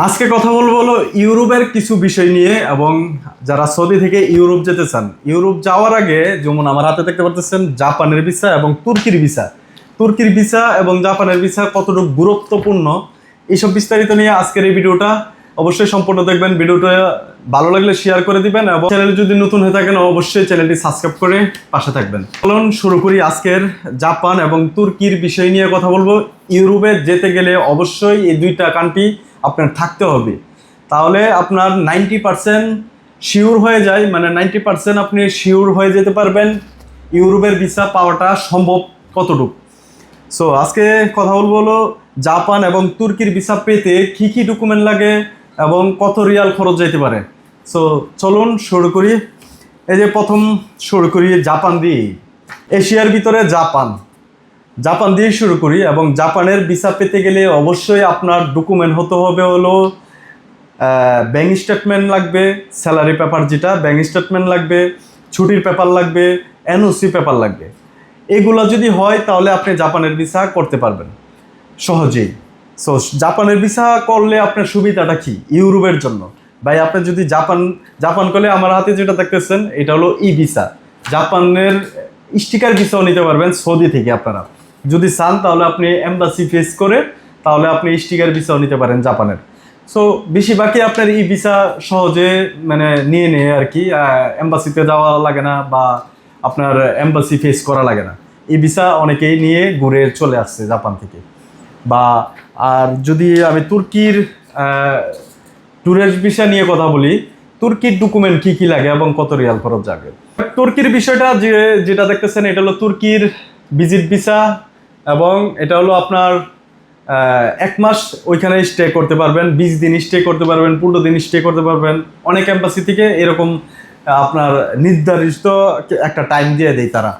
আজকে কথা বলবো হলো ইউরোপের কিছু বিষয় নিয়ে এবং যারা সৌদি থেকে ইউরোপ যেতে চান ইউরোপ যাওয়ার আগে যেমন আমার হাতে দেখতে পাচ্ছেন জাপানের ভিসা এবং তুর্কির ভিসা এবং জাপানের ভিসা কতটুকু গুরুত্বপূর্ণ এইসব বিস্তারিত নিয়ে আজকের এই ভিডিওটা অবশ্যই সম্পূর্ণ দেখবেন। ভিডিওটা ভালো লাগলে শেয়ার করে দিবেন এবং চ্যানেল যদি নতুন হয়ে থাকেন অবশ্যই চ্যানেলটি সাবস্ক্রাইব করে পাশে থাকবেন। চলুন শুরু করি। আজকের জাপান এবং তুর্কির বিষয় নিয়ে কথা বলবো। ইউরোপে যেতে গেলে অবশ্যই এই দুইটা কান্ট্রি আপনার থাকতে হবে, তাহলে আপনার 90% শিওর হয়ে যায়, মানে 90% আপনি শিওর হয়ে যেতে পারবেন ইউরোপের ভিসা পাওয়াটা সম্ভব কতটুকু। সো আজকে কথা বলবো হলো জাপান এবং তুর্কির ভিসা পেতে কী কী ডকুমেন্ট লাগে এবং কত রিয়াল খরচ যেতে পারে। সো চলুন শুরু করি। এই যে প্রথম শুরু করি জাপান দিয়ে। এশিয়ার ভিতরে জাপান দিয়ে শুরু করি এবং জাপানের ভিসা পেতে গেলে অবশ্যই আপনার ডকুমেন্ট হতে হবে হলো ব্যাঙ্ক স্টেটমেন্ট লাগবে, স্যালারি পেপার যেটা ব্যাঙ্ক স্টেটমেন্ট লাগবে, ছুটির পেপার লাগবে, এনওসি পেপার লাগবে। এগুলো যদি হয় তাহলে আপনি জাপানের ভিসা করতে পারবেন সহজেই। সো জাপানের ভিসা করলে আপনার সুবিধাটা কি ইউরোপের জন্য? ভাই আপনি যদি জাপান করলে আমার হাতে যেটা দেখতেছেন এটা হলো ই ভিসা। জাপানের স্টিকার ভিসাও নিতে পারবেন সৌদি থেকে আপনারা যদি চান, তাহলে আপনি এম্বাসি ফেস করে তাহলে আপনি স্টিকার ভিসাও নিতে পারেন জাপানের। সো বেশিরভাগই আপনার ই ভিসা সহজে মানে নিয়ে নেয় আর কি, এম্বাসিতে যাওয়া লাগে না বা আপনার এম্বাসি ফেস করা লাগে না। ই ভিসা অনেকেই নিয়ে ঘুরে চলে আসছে জাপান থেকে। বা আর যদি আমি তুর্কির ট্যুরিস্ট ভিসা নিয়ে কথা বলি, তুর্কির ডকুমেন্ট কী কী লাগে এবং কত রিয়াল খরচ যাবে। তুর্কির বিষয়টা যেটা দেখতেছেন এটা হলো তুর্কির ভিজিট ভিসা এবং এটা হলো আপনার 1 মাস ওইখানে স্টে করতে পারবেন, 20 দিন স্টে করতে পারবেন, 15 দিন স্টে করতে পারবেন। অনেক এম্বাসি থেকে এরকম আপনার নির্ধারিত একটা টাইম দিয়ে দেয় তারা।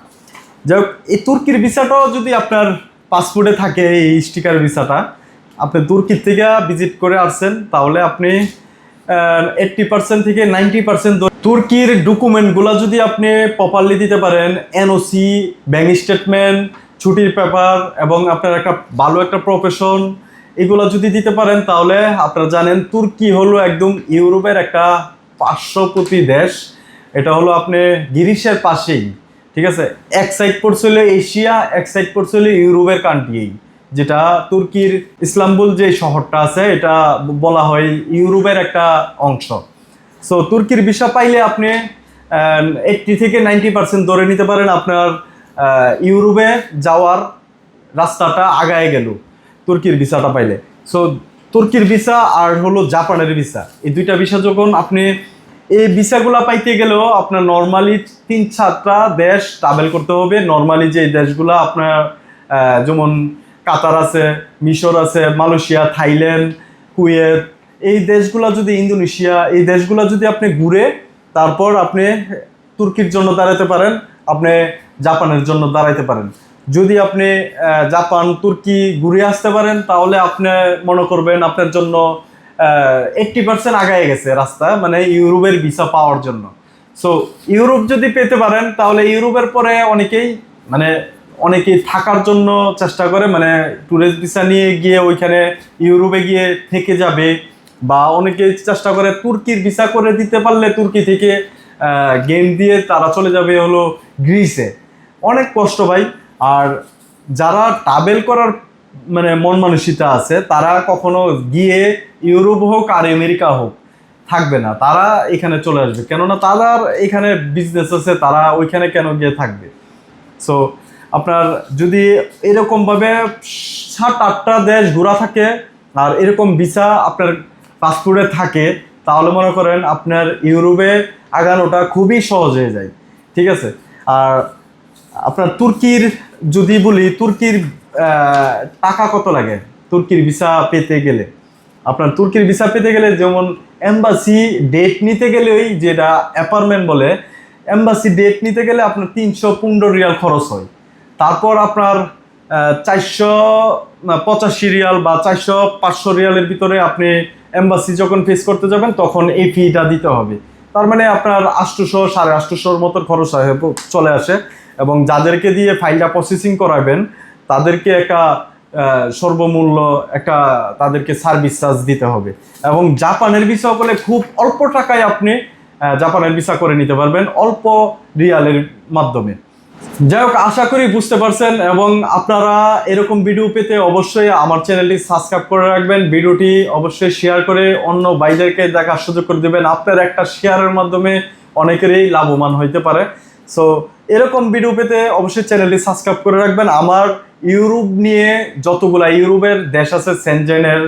যাই হোক, এই তুর্কির ভিসাটাও যদি আপনার পাসপোর্টে থাকে, এই স্টিকার ভিসাটা আপনি তুর্কির থেকে ভিজিট করে আসছেন তাহলে আপনি 80% থেকে 90% তুর্কির ডকুমেন্টগুলো যদি আপনি প্রপারলি দিতে পারেন, এনওসি, ব্যাঙ্ক স্টেটমেন্ট, ছুটির পেপার এবং আপনার একটা ভালো একটা প্রফেশন, এগুলো যদি দিতে পারেন তাহলে আপনারা জানেন তুর্কি হলো একদম ইউরোপের একটা পার্শ্ববর্তী দেশ। এটা হলো আপনি গ্রিসের পাশেই, ঠিক আছে। এক সাইড পড়ছিল এশিয়া, এক সাইড পড়ছিল ইউরোপের কান্ট্রি, যেটা তুর্কির ইস্তাম্বুল যে শহরটা আছে এটা বলা হয় ইউরোপের একটা অংশ। সো তুর্কির ভিসা পাইলে আপনি 80 থেকে 90% ধরে নিতে পারেন আপনার ইউরোপে যাওয়ার রাস্তাটা আগায় গেল তুর্কির ভিসাটা পাইলে। সো তুর্কির ভিসা আর হলো জাপানের ভিসা, এই দুইটা ভিসা যখন আপনি এই ভিসাগুলো পাইতে গেলেও আপনার নর্মালি 3-4টা দেশ ট্রাভেল করতে হবে। নর্মালি যে দেশগুলো আপনার যেমন কাতার আছে, মিশর আছে, মালয়েশিয়া, থাইল্যান্ড, কুয়েত, এই দেশগুলো যদি ইন্দোনেশিয়া, এই দেশগুলো যদি আপনি ঘুরে তারপর আপনি তুর্কির জন্য দাঁড়াতে পারেন, আপনি জাপানের জন্য দাঁড়াইতে পারেন। যদি আপনি জাপান তুর্কি ঘুরে আসতে পারেন তাহলে আপনি মনে করবেন আপনার জন্য 80% আগায় গেছে রাস্তা, মানে ইউরোপের ভিসা পাওয়ার জন্য। সো ইউরোপ যদি পেতে পারেন তাহলে ইউরোপের পরে অনেকেই থাকার জন্য চেষ্টা করে, মানে ট্যুরিস্ট ভিসা নিয়ে গিয়ে ওইখানে ইউরোপে গিয়ে থেকে যাবে, বা অনেকেই চেষ্টা করে তুর্কির ভিসা করে দিতে পারলে তুর্কি থেকে গেম দিয়ে তারা চলে যাবে হলো গ্রিসে। অনেক কষ্ট ভাই। আর যারা ট্রাভেল করার মানে মন মানসিকতা আছে তারা কখনো গিয়ে ইউরোপ হোক আর আমেরিকা হোক থাকবে না, তারা এখানে চলে আসবে, কেননা তাদের এখানে বিজনেস আছে, তারা ওইখানে কেন গিয়ে থাকবে। সো আপনার যদি এরকমভাবে 7-8টা দেশ ঘোরা থাকে আর এরকম ভিসা আপনার পাসপোর্টে থাকে তাহলে মনে করেন আপনার ইউরোপে আগানোটা খুবই সহজ হয়ে যায়, ঠিক আছে। আর আপনার তুর্কির যদি বলি, তুর্কির টাকা কত লাগে তুর্কির ভিসা পেতে গেলে। আপনার তুর্কির ভিসা পেতে গেলে যেমন এম্বাসি ডেট নিতে গেলে, ওই যেটা অ্যাপার্টমেন্ট বলে, এম্বাসি ডেট নিতে গেলে আপনার 315 রিয়াল খরচ হয়। তারপর আপনার 485 রিয়াল বা 400-500 রিয়ালের ভিতরে আপনি এম্বাসি যখন ফেস করতে যাবেন তখন এই ফিটা দিতে হবে। তার মানে আপনার 800-850 মতো খরচ চলে আসে। এবং যাদেরকে দিয়ে ফাইলটা প্রসেসিং করাবেন তাদেরকে একটা সর্বমূল্য একটা তাদেরকে সার্ভিস চার্জ দিতে হবে। এবং জাপানের ভিসা হলে খুব অল্প টাকায় আপনি জাপানের ভিসা করে নিতে পারবেন, অল্প রিয়ালের মাধ্যমে। যাই হোক, আশা করি বুঝতে পারছেন, এবং আপনারা এরকম ভিডিও পেতে অবশ্যই আমার চ্যানেলটি সাবস্ক্রাইব করে রাখবেন, ভিডিওটি অবশ্যই শেয়ার করে অন্য ভাইদেরকে দেখার সুযোগ করে দেবেন। আপনার একটা শেয়ারের মাধ্যমে অনেকেরই লাভবান হইতে পারে। সো এরকম ভিডিও পেতে অবশ্যই চ্যানেলটি সাবস্ক্রাইব করে রাখবেন। আমার ইউরোপ নিয়ে যতগুলা ইউরোপের দেশ আছে, সেনজেনের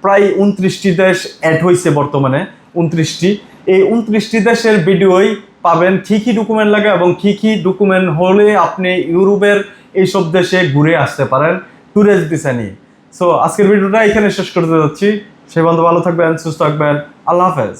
প্রায় 29টি দেশ অ্যাড হয়েছে বর্তমানে, 29টি। এই 29টি দেশের ভিডিওই পাবেন, কি কি ডকুমেন্ট লাগে এবং কি কি ডকুমেন্ট হলে আপনি ইউরোপের এইসব দেশে ঘুরে আসতে পারেন ট্যুরিস্ট ভিসা নিয়ে। সো আজকের ভিডিওটা এখানে শেষ করতে যাচ্ছি। সেই বন্ধু ভালো থাকবেন, সুস্থ থাকবেন, আল্লাহ হাফেজ।